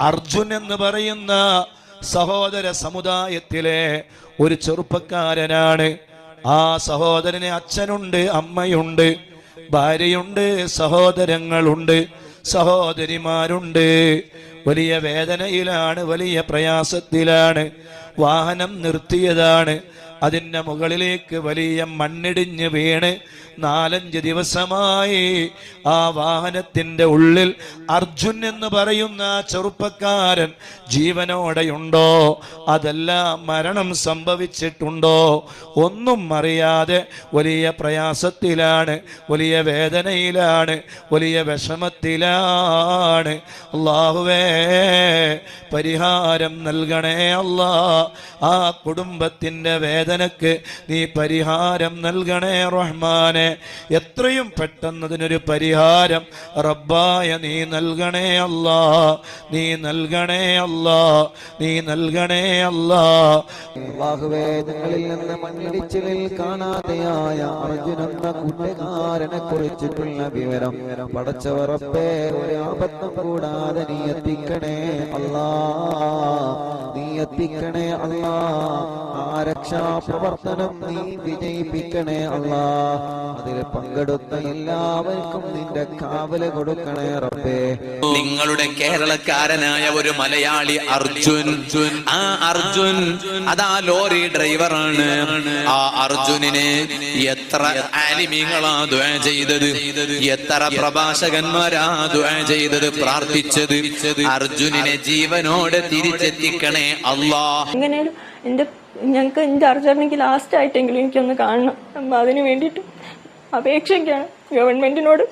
അർജുൻ എന്ന് പറയുന്ന സഹോദര സമുദായത്തിലെ ഒരു ചെറുപ്പക്കാരനാണ്. ആ സഹോദരന് അച്ഛനുണ്ട്, അമ്മയുണ്ട്, ഭാര്യയുണ്ട്, സഹോദരങ്ങളുണ്ട്, സഹോദരിമാരുണ്ട്. വലിയ വേദനയിലാണ്, വലിയ പ്രയാസത്തിലാണ്. വാഹനം നിർത്തിയതാണ്. അതിൻ്റെ മുകളിലേക്ക് വലിയ മണ്ണിടിഞ്ഞ് വീണ് 4-5 ദിവസമായി ആ വാഹനത്തിൻ്റെ ഉള്ളിൽ അർജുൻ എന്ന് പറയുന്ന ചെറുപ്പക്കാരൻ ജീവനോടെയുണ്ടോ, അതല്ല മരണം സംഭവിച്ചിട്ടുണ്ടോ, ഒന്നും അറിയാതെ വലിയ പ്രയാസത്തിലാണ്, വലിയ വേദനയിലാണ്, വലിയ വിഷമത്തിലാണ്. അല്ലാഹുവേ, പരിഹാരം നൽകണേ അല്ലാ. ആ കുടുംബത്തിൻ്റെ വേദനക്ക് നീ പരിഹാരം നൽകണേ റഹ്മാനെ. എത്രയും പെട്ടെന്ന് അതിനൊരു പരിഹാരം റബ്ബായ നീ നൽകണേ അല്ലാ, നീ നൽകണേ അല്ലാ, നീ നൽകണേ അല്ലാ. അല്ലാഹുവേ, ഞങ്ങളിൽ നിന്ന് മണ്ണിടിച്ചിലിൽ കാണാതെയായ അർജുൻ എന്ന കൂട്ടുകാരനെ കുറിച്ചിട്ടുള്ള വിവരം പടച്ചവ റബ്ബേ, ഒരു ആപത്തും കൂടാതെ നീ എത്തിക്കണേ അല്ലാ, നീ എത്തിക്കണേ അല്ലാ. ആ രക്ഷാപ്രവർത്തനം നീ വിജയിപ്പിക്കണേ അല്ലാ. അതിൽ പങ്കെടുത്ത എല്ലാവർക്കും നിന്റെ കാവല് കൊടുക്കണേ റബ്ബേ. നിങ്ങളുടെ കേരളക്കാരനായ ഒരു മലയാളി അർജുൻ, ആ അർജുൻ അതാ ലോറി ഡ്രൈവറാണ്. ആ അർജുനിനെ എത്ര ആലിമീങ്ങളാ ദുആ ചെയ്തത്, എത്ര പ്രഭാഷകന്മാരാ ദുആ ചെയ്തത്, പ്രാർത്ഥിച്ചത്. അർജുനിനെ ജീവനോടെ തിരിച്ചെത്തിക്കണേ അല്ലാ. ഞങ്ങൾക്ക് എൻ്റെ അർജുനെങ്കിൽ ലാസ്റ്റ് ആയിട്ടെങ്കിലും എനിക്കൊന്ന് കാണണം. അപ്പം അതിന് വേണ്ടിയിട്ട് അപേക്ഷയ്ക്കാണ് ഗവൺമെൻറ്റിനോട്.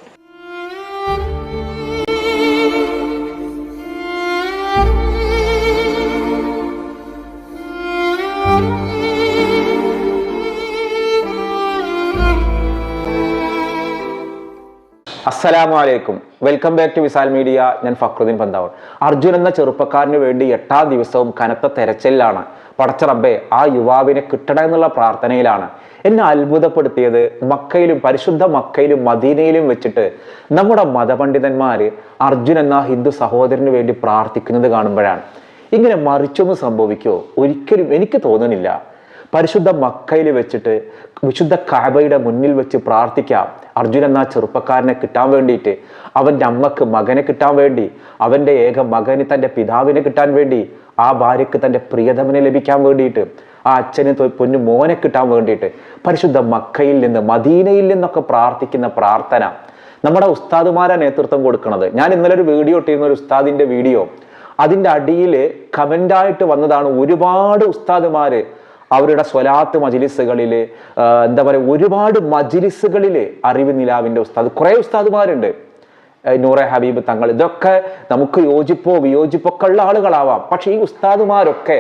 അസ്സലാമു അലൈക്കും, welcome back to Visal media. ഞാൻ ഫക്രുദ്ദീൻ പന്താവൂർ. അർജുൻ എന്ന ചെറുപ്പക്കാരന് വേണ്ടി 8ാം ദിവസവും കനത്ത തെരച്ചിലാണ്. പടച്ച റബ്ബേ, ആ യുവാവിനെ കിട്ടണം എന്നുള്ള പ്രാർത്ഥനയിലാണ്. എന്നെ അത്ഭുതപ്പെടുത്തിയത് മക്കയിലും, പരിശുദ്ധ മക്കയിലും മദീനയിലും വെച്ചിട്ട് നമ്മുടെ മതപണ്ഡിതന്മാര് അർജുൻ എന്ന ഹിന്ദു സഹോദരന് വേണ്ടി പ്രാർത്ഥിക്കുന്നത് കാണുമ്പോഴാണ്. ഇങ്ങനെ മറിച്ചൊന്നും സംഭവിക്കുമോ? ഒരിക്കലും എനിക്ക് തോന്നുന്നില്ല. പരിശുദ്ധ മക്കയിൽ വെച്ചിട്ട് വിശുദ്ധ കഅബയുടെ മുന്നിൽ വെച്ച് പ്രാർത്ഥിക്കാം അർജുൻ എന്ന ചെറുപ്പക്കാരനെ കിട്ടാൻ വേണ്ടിയിട്ട്, അവൻ്റെ അമ്മക്ക് മകനെ കിട്ടാൻ വേണ്ടി, അവൻ്റെ ഏക മകന് തൻ്റെ പിതാവിനെ കിട്ടാൻ വേണ്ടി, ആ ഭാര്യക്ക് തൻ്റെ പ്രിയതമനെ ലഭിക്കാൻ വേണ്ടിയിട്ട്, ആ അച്ഛന് പൊന്നു മോനെ കിട്ടാൻ വേണ്ടിയിട്ട് പരിശുദ്ധ മക്കയിൽ നിന്ന്, മദീനയിൽ നിന്നൊക്കെ പ്രാർത്ഥിക്കുന്ന പ്രാർത്ഥന നമ്മുടെ ഉസ്താദുമാരെ നേതൃത്വം കൊടുക്കുന്നത്. ഞാൻ ഇന്നലെ ഒരു വീഡിയോ ഇട്ടിരുന്ന ഒരു ഉസ്താദിൻ്റെ വീഡിയോ, അതിൻ്റെ അടിയിൽ കമൻ്റായിട്ട് വന്നതാണ് ഒരുപാട് ഉസ്താദുമാര് അവരുടെ സ്വലാത്ത് മജ്ലിസുകളിൽ, എന്താ പറയുക, ഒരുപാട് മജ്ലിസുകളിൽ അറിവ് നിലാവിൻ്റെ ഉസ്താദ്, കുറേ ഉസ്താദുമാരുണ്ട്, നൂറെ ഹബീബ് തങ്ങൾ, ഇതൊക്കെ നമുക്ക് യോജിപ്പോ വിയോജിപ്പൊക്കെ ഉള്ള ആളുകളാവാം. പക്ഷെ ഈ ഉസ്താദുമാരൊക്കെ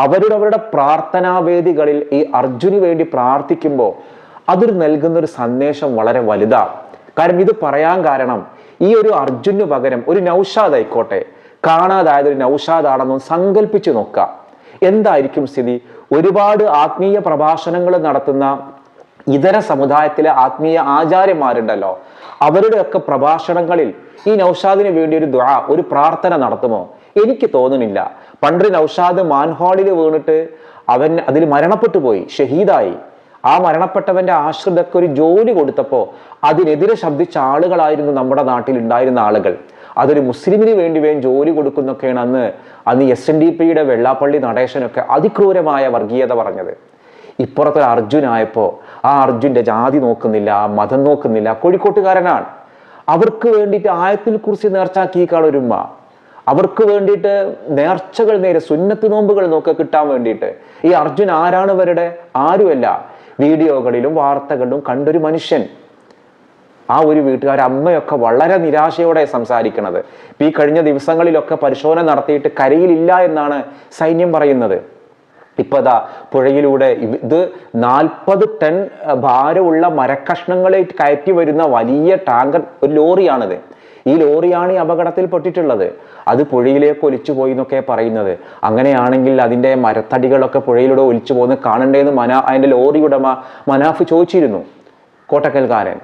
അവരുടെ പ്രാർത്ഥനാവേദികളിൽ ഈ അർജുന് വേണ്ടി പ്രാർത്ഥിക്കുമ്പോൾ അതിൽ നൽകുന്ന ഒരു സന്ദേശം വളരെ വലുതാണ്. കാരണം ഇത് പറയാൻ കാരണം, ഈ ഒരു അർജുന് പകരം ഒരു നൗഷാദ് ആയിക്കോട്ടെ, കാണാതായത് ഒരു നൗഷാദാണെന്നും സങ്കല്പിച്ച് നോക്കുക. എന്തായിരിക്കും സ്ഥിതി? ഒരുപാട് ആത്മീയ പ്രഭാഷണങ്ങൾ നടത്തുന്ന ഇതര സമുദായത്തിലെ ആത്മീയ ആചാര്യന്മാരുണ്ടല്ലോ, അവരുടെയൊക്കെ പ്രഭാഷണങ്ങളിൽ ഈ നൗഷാദിന് വേണ്ടി ഒരു ദുആ, ഒരു പ്രാർത്ഥന നടത്തുമോ? എനിക്ക് തോന്നുന്നില്ല. പണ്ട് നൗഷാദ് മാൻഹോളിൽ വീണിട്ട് അവൻ അതിൽ മരണപ്പെട്ടു പോയി, ഷഹീദായി. ആ മരണപ്പെട്ടവന്റെ ആശ്രിതർക്ക് ഒരു ജോലി കൊടുത്തപ്പോൾ അതിനെതിരെ ശബ്ദിച്ച ആളുകളായിരുന്നു നമ്മുടെ നാട്ടിൽ ഉണ്ടായിരുന്ന ആളുകൾ. അതൊരു മുസ്ലിമിന് വേണ്ടി ജോലി കൊടുക്കുന്നൊക്കെയാണ് അന്ന് SNDPയുടെ വെള്ളാപ്പള്ളി നടേശനൊക്കെ അതിക്രൂരമായ വർഗീയത പറഞ്ഞത്. ഇപ്പുറത്തെ അർജുനായപ്പോൾ ആ അർജുൻ്റെ ജാതി നോക്കുന്നില്ല, മതം നോക്കുന്നില്ല, കോഴിക്കോട്ടുകാരനാണ്. അവർക്ക് വേണ്ടിയിട്ട് ആയത്തിൽ കുറിച്ച് നേർച്ചാക്കിയേക്കാൾ ഒരുമ്മ, അവർക്ക് വേണ്ടിയിട്ട് നേർച്ചകൾ നേരെ സുന്നത്ത് നോമ്പുകൾ നോക്കി കിട്ടാൻ വേണ്ടിയിട്ട്. ഈ അർജുൻ ആരാണ്? ഇവരുടെ ആരുമല്ല. വീഡിയോകളിലും വാർത്തകളിലും കണ്ടൊരു മനുഷ്യൻ. ആ ഒരു വീട്ടുകാർ അമ്മയൊക്കെ വളരെ നിരാശയോടെ സംസാരിക്കുന്നത്. ഇപ്പം ഈ കഴിഞ്ഞ ദിവസങ്ങളിലൊക്കെ പരിശോധന നടത്തിയിട്ട് കരയിലില്ല എന്നാണ് സൈന്യം പറയുന്നത്. ഇപ്പൊ ദാ പുഴയിലൂടെ ഇത് 40 ടൺ ഭാരമുള്ള മരക്കഷ്ണങ്ങളായിട്ട് കയറ്റി വരുന്ന വലിയ ടാങ്കർ, ഒരു ലോറിയാണിത്. ഈ ലോറിയാണ് ഈ അപകടത്തിൽപ്പെട്ടിട്ടുള്ളത്. അത് പുഴയിലേക്ക് ഒലിച്ചു പോയി എന്നൊക്കെ പറയുന്നത്. അങ്ങനെയാണെങ്കിൽ അതിൻ്റെ മരത്തടികളൊക്കെ പുഴയിലൂടെ ഒലിച്ചു പോകുന്നത് കാണണ്ടേന്ന് അതിൻ്റെ ലോറി ഉടമ മനാഫ് ചോദിച്ചിരുന്നു, കോട്ടക്കൽക്കാരൻ.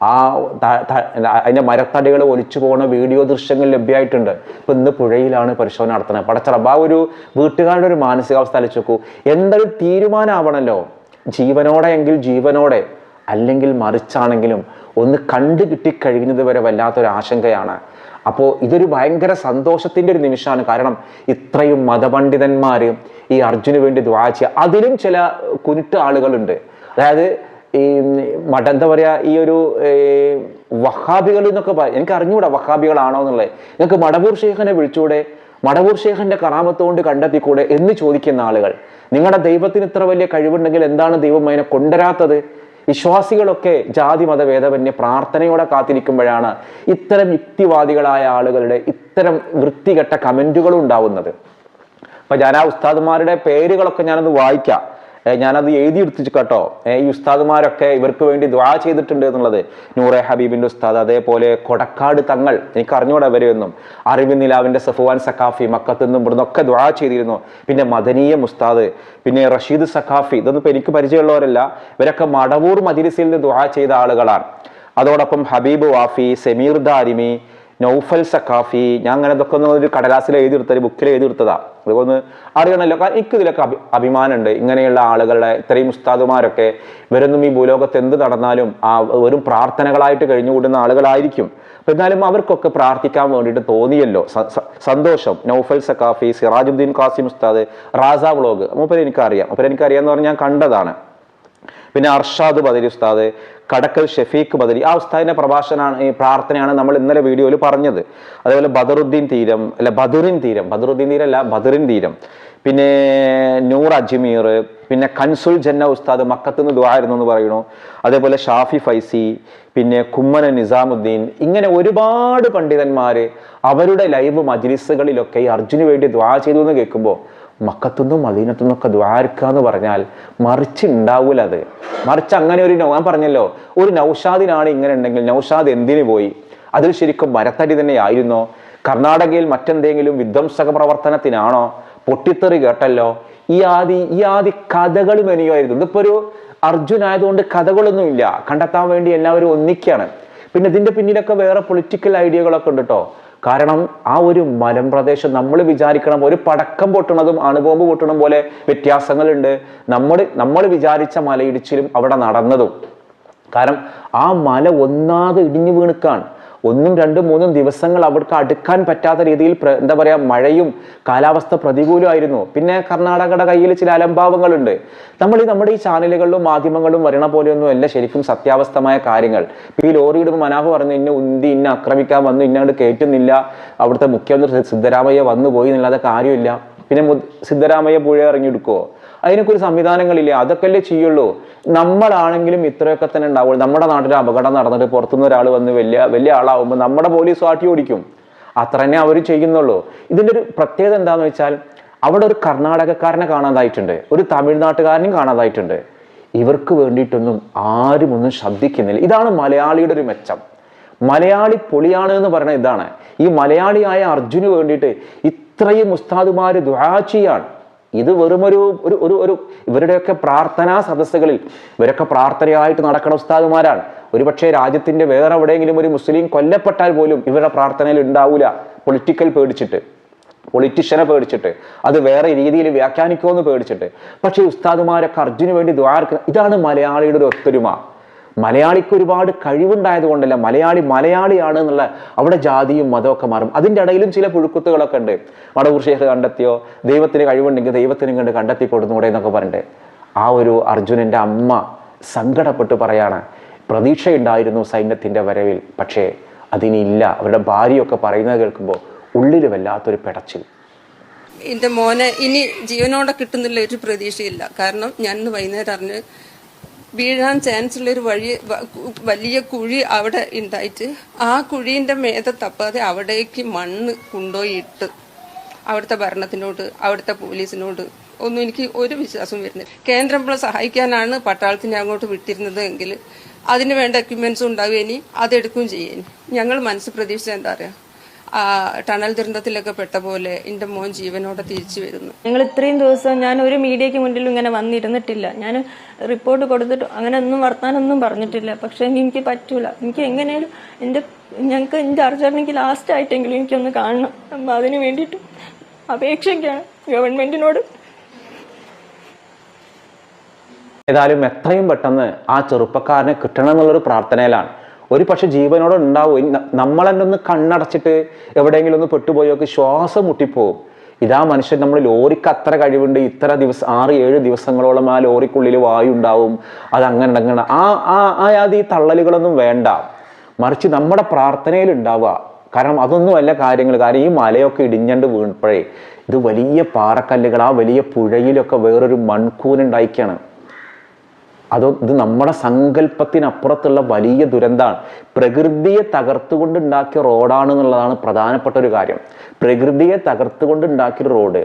അതിൻ്റെ മരത്തടികൾ ഒലിച്ചു പോകുന്ന വീഡിയോ ദൃശ്യങ്ങൾ ലഭ്യമായിട്ടുണ്ട്. ഇപ്പം ഇന്ന് പുഴയിലാണ് പരിശോധന നടത്തുന്നത്. പടച്ചറബ് ആ ഒരു വീട്ടുകാരുടെ ഒരു മാനസികാവസ്ഥ അലിച്ചു നോക്കൂ. എന്തൊരു തീരുമാനമാവണമല്ലോ, ജീവനോടെ എങ്കിൽ ജീവനോടെ, അല്ലെങ്കിൽ മറിച്ചാണെങ്കിലും ഒന്ന് കണ്ടു കിട്ടിക്കഴിയുന്നത് വരെ വല്ലാത്തൊരു ആശങ്കയാണ്. അപ്പോൾ ഇതൊരു ഭയങ്കര സന്തോഷത്തിൻ്റെ ഒരു നിമിഷമാണ്. കാരണം ഇത്രയും മതപണ്ഡിതന്മാർ ഈ അർജുന് വേണ്ടി ദുആ ചെയ്യുക. അതിലും ചില കുരുട്ട് ആളുകളുണ്ട്. അതായത് ഈ എന്താ പറയുക, ഈ ഒരു വഹാബികൾ എന്നൊക്കെ എനിക്ക് അറിഞ്ഞുകൂടാ വഹാബികളാണോ എന്നുള്ളത്. നിങ്ങൾക്ക് മടവൂർ ഷെയ്ഖിനെ വിളിച്ചൂടെ, മടവൂർ ഷെയ്ഖിന്റെ കറാമത്തുകൊണ്ട് കണ്ടെത്തിക്കൂടെ എന്ന് ചോദിക്കുന്ന ആളുകൾ. നിങ്ങളുടെ ദൈവത്തിന് ഇത്ര വലിയ കഴിവുണ്ടെങ്കിൽ എന്താണ് ദൈവം അതിനെ കൊണ്ടുവരാത്തത്? വിശ്വാസികളൊക്കെ ജാതി മത ഭേദമന്യേ പ്രാർത്ഥനയോടെ കാത്തിരിക്കുമ്പോഴാണ് ഇത്തരം യുക്തിവാദികളായ ആളുകളുടെ ഇത്തരം വൃത്തികെട്ട കമന്റുകളും ഉണ്ടാവുന്നത്. അപ്പൊ ഞാൻ ആ ഉസ്താദുമാരുടെ പേരുകളൊക്കെ ഞാനൊന്ന് വായിക്കാം. ഞാനത് എഴുതിയെടുത്തിച്ചു കേട്ടോ. ഈ ഉസ്താദുമാരൊക്കെ ഇവർക്ക് വേണ്ടി ദുആ ചെയ്തിട്ടുണ്ട് എന്നുള്ളത്. നൂറെ ഹബീബിന്റെ ഉസ്താദ്, അതേപോലെ കൊടക്കാട് തങ്ങൾ, എനിക്ക് അറിഞ്ഞൂടെ അവരെയൊന്നും. അറിവിൻ നിലാവിന്റെ സഫുവാൻ സഖാഫി മക്കത്ത് നിന്നും ഇവിടുന്നൊക്കെ ദുആ ചെയ്തിരുന്നു. പിന്നെ മദനീയ ഉസ്താദ്, പിന്നെ റഷീദ് സഖാഫി, ഇതൊന്നും ഇപ്പൊ എനിക്ക് പരിചയമുള്ളവരല്ല. ഇവരൊക്കെ മടവൂർ മജ്ലിസിൽ നിന്ന് ദുആ ചെയ്ത ആളുകളാണ്. അതോടൊപ്പം ഹബീബ് വാഫി, സമീർ ദാരിമി, നൗഫൽ സഖാഫി, ഞാൻ അങ്ങനെ ഇതൊക്കെ ഒന്ന് ഒരു കടലാസിൽ എഴുതിയെടുത്ത, ഒരു ബുക്കിൽ എഴുതിയെടുത്തതാ. അതുകൊണ്ട് അറിയണമല്ലോ. കാരണം എനിക്ക് ഇതിലൊക്കെ അഭിമാനമുണ്ട്. ഇങ്ങനെയുള്ള ആളുകളുടെ ഇത്രയും ഉസ്താദുമാരൊക്കെ ഇവരൊന്നും ഈ ഭൂലോകത്ത് എന്ത് നടന്നാലും വെറും പ്രാർത്ഥനകളായിട്ട് കഴിഞ്ഞുകൂടുന്ന ആളുകളായിരിക്കും. എന്നാലും അവർക്കൊക്കെ പ്രാർത്ഥിക്കാൻ വേണ്ടിയിട്ട് തോന്നിയല്ലോ, സന്തോഷം. നൗഫൽ സഖാഫി, സിറാജുദ്ദീൻ ഖാസിം ഉസ്താദ്, റാസ വ്ളോഗ്, മൂപ്പരെ എനിക്കറിയാന്ന് പറഞ്ഞാൽ ഞാൻ കണ്ടതാണ്. പിന്നെ അർഷാദ് ബദരി ഉസ്താദ്, കടക്കൽ ഷെഫീഖ് ബദരി, ആ ഉസ്താദിന്റെ പ്രഭാഷണമാണ്, ഈ പ്രാർത്ഥനയാണ് നമ്മൾ ഇന്നലെ വീഡിയോയിൽ പറഞ്ഞത്. അതേപോലെ ബദറുദ്ദീൻ തീരം, ബദറിൻ തീരം, പിന്നെ നൂർ അജ്മീർ, പിന്നെ കൻസുൽ ജന്ന ഉസ്താദ് മക്കത്ത് നിന്ന് ദുആയിരുന്നു എന്ന് പറയുന്നു. അതേപോലെ ഷാഫി ഫൈസി, പിന്നെ കുമ്മന നിസാമുദ്ദീൻ, ഇങ്ങനെ ഒരുപാട് പണ്ഡിതന്മാര് അവരുടെ ലൈവ് മജ്ലിസുകളിലൊക്കെ ഈ അർജുന് വേണ്ടി ദുആ ചെയ്തു എന്ന് കേൾക്കുമ്പോൾ മക്കത്തുനിന്നും മദീനത്തുനിന്നൊക്കെ ദ്വാരക്കുക എന്ന് പറഞ്ഞാൽ മറിച്ച് ഉണ്ടാവൂല. അത് മറിച്ച് അങ്ങനെ ഒരു ഞാൻ പറഞ്ഞല്ലോ, ഒരു നൗഷാദിനാണ് ഇങ്ങനെ ഉണ്ടെങ്കിൽ നൗഷാദ് എന്തിനു പോയി? അതിൽ ശരിക്കും മരത്തടി തന്നെ ആയിരുന്നോ? കർണാടകയിൽ മറ്റെന്തെങ്കിലും വിധ്വംസക പ്രവർത്തനത്തിനാണോ? പൊട്ടിത്തെറി കേട്ടല്ലോ. ഈ ആദി കഥകളും എനിയായിരുന്നു. ഇതിപ്പോ ഒരു അർജുൻ ആയതുകൊണ്ട് കഥകളൊന്നും ഇല്ല, കണ്ടെത്താൻ വേണ്ടി എല്ലാവരും ഒന്നിക്കാണ്. പിന്നെ ഇതിന്റെ പിന്നിലൊക്കെ വേറെ പൊളിറ്റിക്കൽ ഐഡിയകളൊക്കെ ഉണ്ട് കേട്ടോ. കാരണം ആ ഒരു മലമ്പ്രദേശം നമ്മൾ വിചാരിക്കണം, ഒരു പടക്കം പൊട്ടുന്നതും അണുബോംബ് പൊട്ടണം പോലെ വ്യത്യാസങ്ങളുണ്ട്. നമ്മൾ വിചാരിച്ച മലയിടിച്ചിലും അവിടെ നടന്നതും. കാരണം ആ മല ഒന്നാകെ ഇടിഞ്ഞു വീണിക്കാണ്. 1, 2, 3 ദിവസങ്ങൾ അവർക്ക് അടുക്കാൻ പറ്റാത്ത രീതിയിൽ എന്താ പറയാ, മഴയും കാലാവസ്ഥ പ്രതികൂലമായിരുന്നു. പിന്നെ കർണാടകയുടെ കയ്യിൽ ചില അലംഭാവങ്ങളുണ്ട്. നമ്മുടെ ഈ ചാനലുകളിലും മാധ്യമങ്ങളിലും വരണ പോലെയൊന്നും അല്ല ശരിക്കും സത്യാവസ്ഥമായ കാര്യങ്ങൾ. ഈ ലോറി ഇടുമ്പോൾ മനാഫ് പറഞ്ഞു ഇന്ന ആക്രമിക്കാൻ വന്നു, ഇന്നങ്ങോട്ട് കയറ്റുന്നില്ല, അവിടുത്തെ മുഖ്യമന്ത്രി സിദ്ധരാമയ്യ വന്നു പോയി എന്നല്ലാതെ കാര്യമില്ല. പിന്നെ സിദ്ധരാമയ്യ പുഴ ഇറങ്ങിയെടുക്കുവോ? അതിനൊക്കെ ഒരു സംവിധാനങ്ങളില്ല. അതൊക്കെ അല്ലേ ചെയ്യുള്ളൂ. നമ്മളാണെങ്കിലും ഇത്രയൊക്കെ തന്നെ ഉണ്ടാവുള്ളൂ. നമ്മുടെ നാട്ടിൽ അപകടം നടന്നിട്ട് പുറത്തുനിന്ന് ഒരാൾ വന്ന് വലിയ ആളാവുമ്പോൾ നമ്മുടെ പോലീസ് ആട്ടി ഓടിക്കും. അത്ര തന്നെ അവർ ചെയ്യുന്നുള്ളൂ. ഇതിൻ്റെ ഒരു പ്രത്യേകത എന്താണെന്ന് വെച്ചാൽ അവിടെ ഒരു കർണാടകക്കാരനെ കാണാതായിട്ടുണ്ട്, ഒരു തമിഴ്നാട്ടുകാരനും കാണാതായിട്ടുണ്ട്. ഇവർക്ക് വേണ്ടിയിട്ടൊന്നും ആരും ശ്രദ്ധിക്കുന്നില്ല. ഇതാണ് മലയാളിയുടെ ഒരു മെച്ചം. മലയാളി പൊളിയാണ് എന്ന് പറയുന്നത് ഇതാണ്. ഈ മലയാളിയായ അർജുന് വേണ്ടിയിട്ട് ഇത്രയും ഉസ്താദുമാര് ദുആ ചെയ്യാണ്. ഇത് വെറുമൊരു ഇവരുടെയൊക്കെ പ്രാർത്ഥനാ സദസ്സുകളിൽ ഇവരൊക്കെ പ്രാർത്ഥനയായിട്ട് നടക്കുന്ന ഉസ്താദുമാരാണ്. ഒരുപക്ഷെ രാജ്യത്തിന്റെ വേറെ എവിടെയെങ്കിലും ഒരു മുസ്ലിം കൊല്ലപ്പെട്ടാൽ പോലും ഇവരുടെ പ്രാർത്ഥനയിൽ ഉണ്ടാവൂല. പൊളിറ്റീഷ്യനെ പേടിച്ചിട്ട്, അത് വേറെ രീതിയിൽ വ്യാഖ്യാനിക്കുമെന്ന് പേടിച്ചിട്ട്. പക്ഷെ ഉസ്താദുമാരൊക്കെ അർജുന് വേണ്ടി ദുആ ചെയ്യുക. ഇതാണ് മലയാളിയുടെ ഒരു ഒത്തൊരുമ. മലയാളിക്ക് ഒരുപാട് കഴിവുണ്ടായത് കൊണ്ടല്ല, മലയാളിയാണ് എന്നുള്ള അവിടെ ജാതിയും മതമൊക്കെ മാറും. അതിൻ്റെ ഇടയിലും ചില പുഴുക്കുത്തുകളൊക്കെ ഉണ്ട്. മടവൂർ ഷേഖ് കണ്ടെത്തിയോ, ദൈവത്തിന് കഴിവുണ്ടെങ്കിൽ ദൈവത്തിനും കണ്ട് കണ്ടെത്തി കൊടുന്നൂടെ എന്നൊക്കെ പറഞ്ഞിട്ട് ആ ഒരു അർജുനന്റെ അമ്മ സങ്കടപ്പെട്ട് പറയാണ്, പ്രതീക്ഷയുണ്ടായിരുന്നു സൈന്യത്തിന്റെ വരവിൽ, പക്ഷേ അതിനില്ല. അവരുടെ ഭാര്യയൊക്കെ പറയുന്നത് കേൾക്കുമ്പോൾ ഉള്ളിൽ വല്ലാത്തൊരു പെടച്ചിൽ. എൻ്റെ മോനെ ഇനി ജീവനോടെ കിട്ടുന്നില്ല ഒരു പ്രതീക്ഷയില്ല. കാരണം ഞാൻ ഇന്ന് വൈകുന്നേരം അറിഞ്ഞ് വീഴാൻ ചാൻസ് ഉള്ളൊരു വലിയ കുഴി അവിടെ ഉണ്ടായിട്ട് ആ കുഴീൻ്റെ മേത തപ്പാതെ അവിടേക്ക് മണ്ണ് കൊണ്ടുപോയിട്ട് അവിടുത്തെ ഭരണത്തിനോട് അവിടുത്തെ പോലീസിനോട് ഒന്നും എനിക്ക് ഒരു വിശ്വാസം വരുന്നില്ല. കേന്ദ്രം സഹായിക്കാനാണ് പട്ടാളത്തിനെ അങ്ങോട്ട് വിട്ടിരുന്നത് എങ്കിൽ അതിന് വേണ്ട എക്യുപ്മെന്റ്സും ഉണ്ടാവുക, ഇനി അതെടുക്കുകയും ചെയ്യേനി. ഞങ്ങൾ മനസ്സ് പ്രതീക്ഷിച്ച എന്താ പറയുക, ടണൽ ദുരന്തത്തിലൊക്കെ പെട്ട പോലെ എൻ്റെ മോൻ ജീവനോടെ തിരിച്ചു വരുന്നു. ഞങ്ങൾ ഇത്രയും ദിവസം ഞാൻ ഒരു മീഡിയയ്ക്ക് മുന്നിലും ഇങ്ങനെ വന്നിരുന്നിട്ടില്ല. ഞാൻ റിപ്പോർട്ട് കൊടുത്തിട്ട് അങ്ങനെ ഒന്നും വർത്താനൊന്നും പറഞ്ഞിട്ടില്ല. പക്ഷേ എനിക്ക് പറ്റൂല. എനിക്ക് എങ്ങനെയും ഞങ്ങൾക്ക് എൻ്റെ അർജുനെങ്കിൽ ലാസ്റ്റ് ആയിട്ടെങ്കിലും എനിക്കൊന്ന് കാണണം. അപ്പം അതിന് വേണ്ടിയിട്ട് അപേക്ഷയ്ക്കാണ് ഗവൺമെൻറ്റിനോട്. ഏതായാലും എത്രയും പെട്ടെന്ന് ആ ചെറുപ്പക്കാരനെ കിട്ടണം എന്നുള്ളൊരു പ്രാർത്ഥനയിലാണ്. ഒരു പക്ഷെ ജീവനോടെ ഉണ്ടാവും. നമ്മൾ തന്നെ ഒന്ന് കണ്ണടച്ചിട്ട് എവിടെയെങ്കിലും ഒന്ന് പെട്ടുപോയൊക്കെ ശ്വാസം മുട്ടിപ്പോവും. ഇതാ മനുഷ്യൻ, നമ്മൾ ലോറിക്ക് അത്ര കഴിവുണ്ട്, ഇത്ര ദിവസം 6-7 ദിവസങ്ങളോളം ആ ലോറിക്കുള്ളിൽ വായു ഉണ്ടാവും, അതങ്ങനെ ഈ തള്ളലുകളൊന്നും വേണ്ട. മറിച്ച് നമ്മുടെ പ്രാർത്ഥനയിൽ ഉണ്ടാവുക. കാരണം അതൊന്നും അല്ല കാര്യങ്ങൾ. കാരണം ഈ മലയൊക്കെ ഇടിഞ്ഞണ്ട് വീണപ്പോഴേ ഇത് വലിയ പാറക്കല്ലുകൾ, ആ വലിയ പുഴയിലൊക്കെ വേറൊരു മൺകൂനുണ്ടായിക്കാണ്. ഇത് നമ്മുടെ സങ്കല്പത്തിനപ്പുറത്തുള്ള വലിയ ദുരന്തമാണ്. പ്രകൃതിയെ തകർത്തുകൊണ്ടുണ്ടാക്കിയ റോഡാണ് എന്നുള്ളതാണ് പ്രധാനപ്പെട്ട ഒരു കാര്യം. പ്രകൃതിയെ തകർത്തുകൊണ്ടുണ്ടാക്കിയ റോഡ്,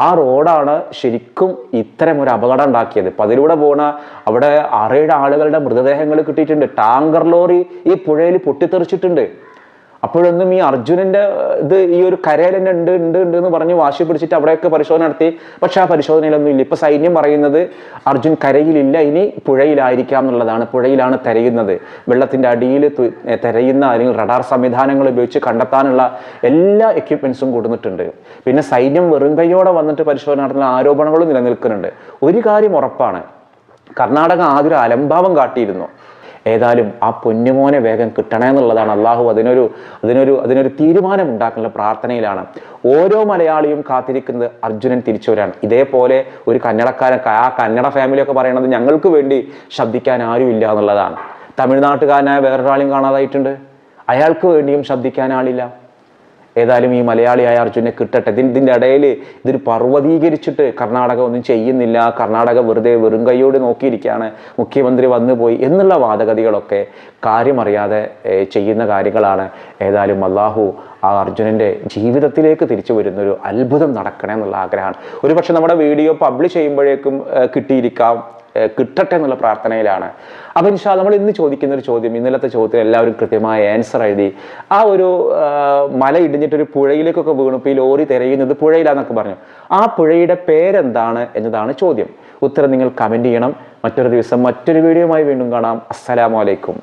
ആ റോഡാണ് ശരിക്കും ഇത്തരം ഒരു അപകടം ഉണ്ടാക്കിയത്. അപ്പം അതിലൂടെ പോണ അവിടെ 6-7 ആളുകളുടെ മൃതദേഹങ്ങൾ കിട്ടിയിട്ടുണ്ട്. ടാങ്കർ ലോറി ഈ പുഴയിൽ പൊട്ടിത്തെറിച്ചിട്ടുണ്ട്. അപ്പോഴൊന്നും ഈ അർജുനന്റെ ഈ ഒരു കരയിൽ തന്നെ ഉണ്ട് എന്ന് പറഞ്ഞ് വാശി പിടിച്ചിട്ട് അവിടെയൊക്കെ പരിശോധന നടത്തി. പക്ഷെ ആ പരിശോധനയിലൊന്നും ഇല്ല. ഇപ്പൊ സൈന്യം പറയുന്നത് അർജുൻ കരയിലില്ല, ഇനി പുഴയിലായിരിക്കാം എന്നുള്ളതാണ്. പുഴയിലാണ് തെരയുന്നത്. വെള്ളത്തിന്റെ അടിയിൽ തെരയുന്ന അല്ലെങ്കിൽ റഡാർ സംവിധാനങ്ങൾ ഉപയോഗിച്ച് കണ്ടെത്താനുള്ള എല്ലാ എക്യുപ്മെന്റ്സും കൊടുത്തിട്ടുണ്ട്. പിന്നെ സൈന്യം വെറും കൈയോടെ വന്നിട്ട് പരിശോധന നടത്തുന്ന ആരോപണങ്ങളും നിലനിൽക്കുന്നുണ്ട്. ഒരു കാര്യം ഉറപ്പാണ്, കർണാടക ആദ്യം ഒരു അലംഭാവം കാട്ടിയിരുന്നു. ഏതായാലും ആ പൊന്നുമോനെ വേഗം കിട്ടണേ എന്നുള്ളതാണ്. അള്ളാഹു അതിനൊരു തീരുമാനം ഉണ്ടാക്കുന്ന പ്രാർത്ഥനയിലാണ്. ഓരോ മലയാളിയും കാത്തിരിക്കുന്നത് അർജുനൻ തിരിച്ചവരാണ്. ഇതേപോലെ ഒരു കന്നഡക്കാരൻ, ആ കന്നഡ ഫാമിലിയൊക്കെ പറയണത് ഞങ്ങൾക്ക് വേണ്ടി ശബ്ദിക്കാൻ ആരും ഇല്ല എന്നുള്ളതാണ്. തമിഴ്നാട്ടുകാരനായ വേറൊരാളെയും കാണാതായിട്ടുണ്ട്, അയാൾക്ക് വേണ്ടിയും ശബ്ദിക്കാൻ ആളില്ല. ഏതായാലും ഈ മലയാളിയായ അർജുനെ കിട്ടട്ടെ. ഇതിൻ്റെ ഇടയിൽ ഇതൊരു പർവ്വതീകരിച്ചിട്ട് കർണാടക ഒന്നും ചെയ്യുന്നില്ല, കർണാടക വെറുതെ വെറും കൈയോട് നോക്കിയിരിക്കുകയാണ്, മുഖ്യമന്ത്രി വന്നുപോയി എന്നുള്ള വാദഗതികളൊക്കെ കാര്യമറിയാതെ ചെയ്യുന്ന കാര്യങ്ങളാണ്. ഏതായാലും അള്ളാഹു ആ അർജുനൻ്റെ ജീവിതത്തിലേക്ക് തിരിച്ചു വരുന്നൊരു അത്ഭുതം നടക്കണേ എന്നുള്ള ആഗ്രഹമാണ്. ഒരുപക്ഷെ നമ്മുടെ വീഡിയോ പബ്ലിഷ് ചെയ്യുമ്പോഴേക്കും കിട്ടട്ടെ എന്നുള്ള പ്രാർത്ഥനയിലാണ്. അപ്പം ഇൻഷാ അല്ലാഹ് നമ്മൾ ഇന്ന് ചോദിക്കുന്ന ഒരു ചോദ്യം, ഇന്നലത്തെ ചോദ്യത്തിന് എല്ലാവരും കൃത്യമായ ആൻസർ എഴുതി. ആ ഒരു മല ഇടിഞ്ഞിട്ടൊരു പുഴയിലേക്കൊക്കെ വീണു, ഇപ്പോൾ ഈ ലോറി തിരയുന്നത് പുഴയിലാന്നൊക്കെ പറഞ്ഞു. ആ പുഴയുടെ പേരെന്താണ് എന്നതാണ് ചോദ്യം. ഉത്തരം നിങ്ങൾ കമൻറ്റ് ചെയ്യണം. മറ്റൊരു ദിവസം മറ്റൊരു വീഡിയോയുമായി വീണ്ടും കാണാം. അസ്സലാമു അലൈക്കും.